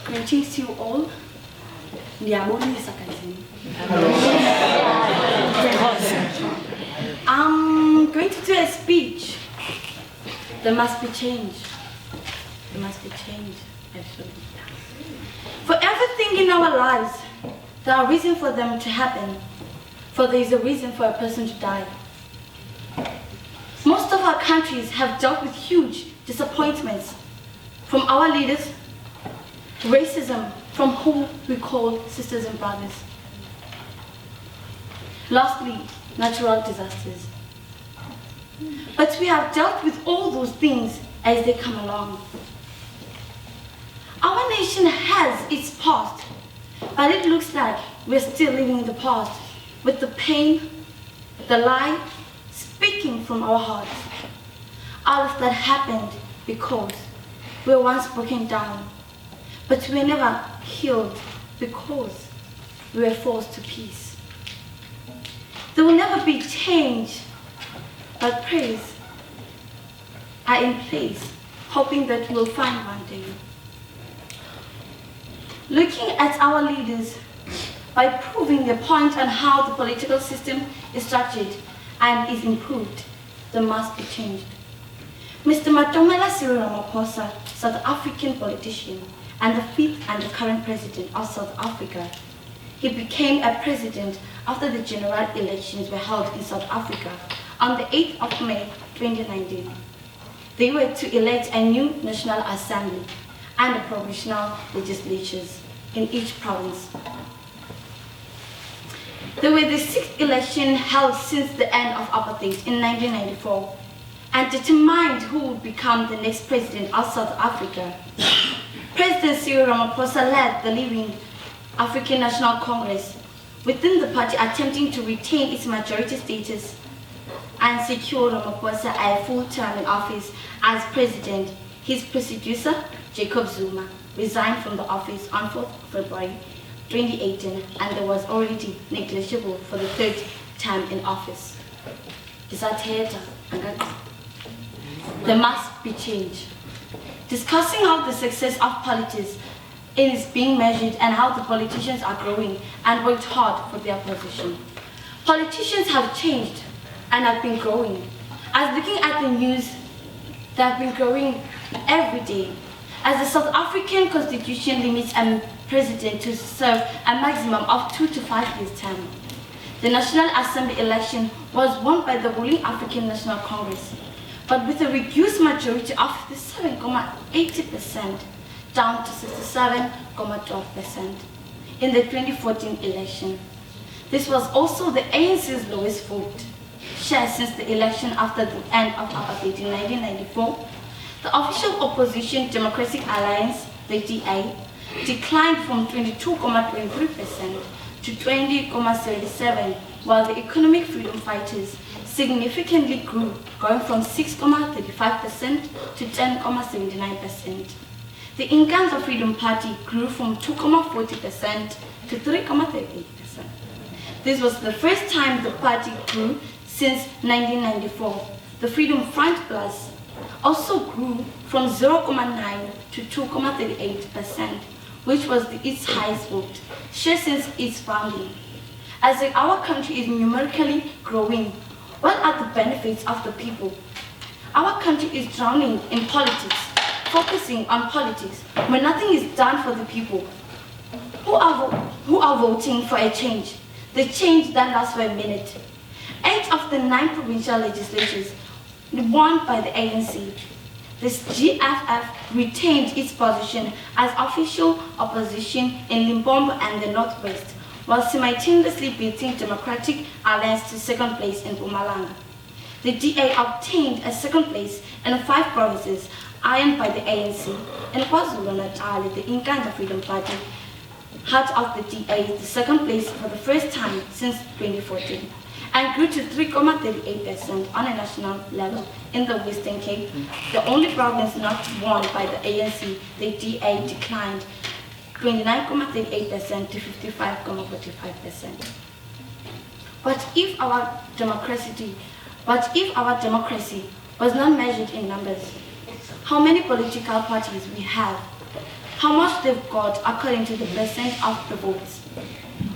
Greetings to you all. I'm going to do a speech. There must be change. There must be change, actually. For everything in our lives, there are reasons for them to happen. For there is a reason for a person to die. Most of our countries have dealt with huge disappointments from our leaders, racism from who we call sisters and brothers. Lastly, natural disasters. But we have dealt with all those things as they come along. Our nation has its past, but it looks like we're still living in the past with the pain, the lie, speaking from our hearts. All of that happened because we were once broken down, but we were never healed because we were forced to peace. There will never be change, but prayers are in place, hoping that we'll find one day. Looking at our leaders by proving their point on how the political system is structured and is improved, there must be changed. Mr. Matomela Cyril Ramaphosa, South African politician and the fifth and the current president of South Africa, he became a president after the general elections were held in South Africa on the 8th of May 2019. They were to elect a new National Assembly and provincial legislatures in each province. They were the sixth election held since the end of apartheid in 1994 and determined who would become the next president of South Africa. President Cyril Ramaphosa led the living African National Congress within the party, attempting to retain its majority status and secure Ramaphosa a full term in office as president. His predecessor, Jacob Zuma, resigned from the office on 4th February 2018 and there was already negligible for the third term in office. There must be change. Discussing how the success of politics is being measured and how the politicians are growing and worked hard for their position. Politicians have changed and have been growing. As looking at the news, they have been growing every day. As the South African Constitution limits a president to serve a maximum of 2 to 5 years term. The National Assembly election was won by the ruling African National Congress, but with a reduced majority of 57.80% down to 67.12% in the 2014 election. This was also the ANC's lowest vote share since the election after the end of apartheid in 1994. The official opposition Democratic Alliance, the DA, declined from 22.23% to 20.77%, while the economic freedom fighters significantly grew, going from 6.35% to 10.79%. The Inkatha Freedom Party grew from 2.40% to 3.38%. This was the first time the party grew since 1994. The Freedom Front Plus also grew from 0.9 to 2.38%, which was its highest vote share since its founding. As our country is numerically growing, what are the benefits of the people? Our country is drowning in politics, focusing on politics when nothing is done for the people. Who are voting for a change? The change that lasts for a minute. 8 of the 9 provincial legislatures won by the ANC. This GFF retained its position as official opposition in Limpopo and the Northwest, while simultaneously beating Democratic Alliance to second place in Mpumalanga. The DA obtained a second place in 5 provinces, ironed by the ANC. In KwaZulu-Natal, the Inkatha Freedom Party had of the DA the second place for the first time since 2014. And grew to 3.38% on a national level in the Western Cape, the only province not won by the ANC. The DA declined 29.38% to 55.45%. But if our democracy was not measured in numbers, how many political parties we have, how much they've got according to the percent of the votes.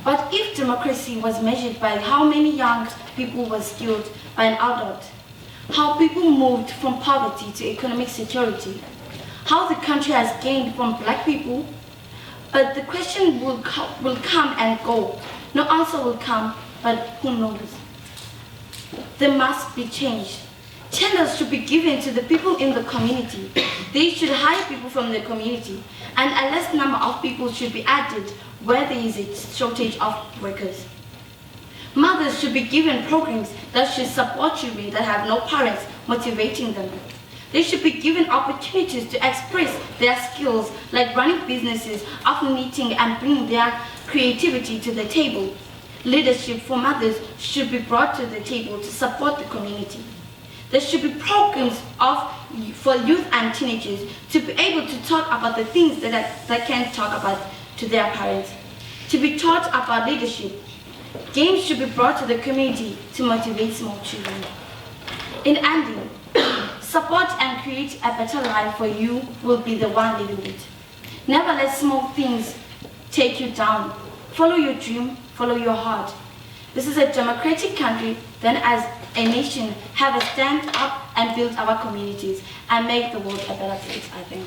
But if democracy was measured by how many young people were skilled by an adult, how people moved from poverty to economic security, how the country has gained from black people, but the question will come and go. No answer will come, but who knows? There must be change. Tenders should be given to the people in the community. They should hire people from the community, and a less number of people should be added where there is a shortage of workers. Mothers should be given programs that should support children that have no parents motivating them. They should be given opportunities to express their skills, like running businesses, of knitting, and bringing their creativity to the table. Leadership for mothers should be brought to the table to support the community. There should be programs for youth and teenagers to be able to talk about the things that they can't talk about to their parents, to be taught about leadership. Games should be brought to the community to motivate small children. In ending, support and create a better life for you will be the one living it. Never let small things take you down. Follow your dream, follow your heart. This is a democratic country, then as a nation have a stand up and build our communities and make the world a better place, I think.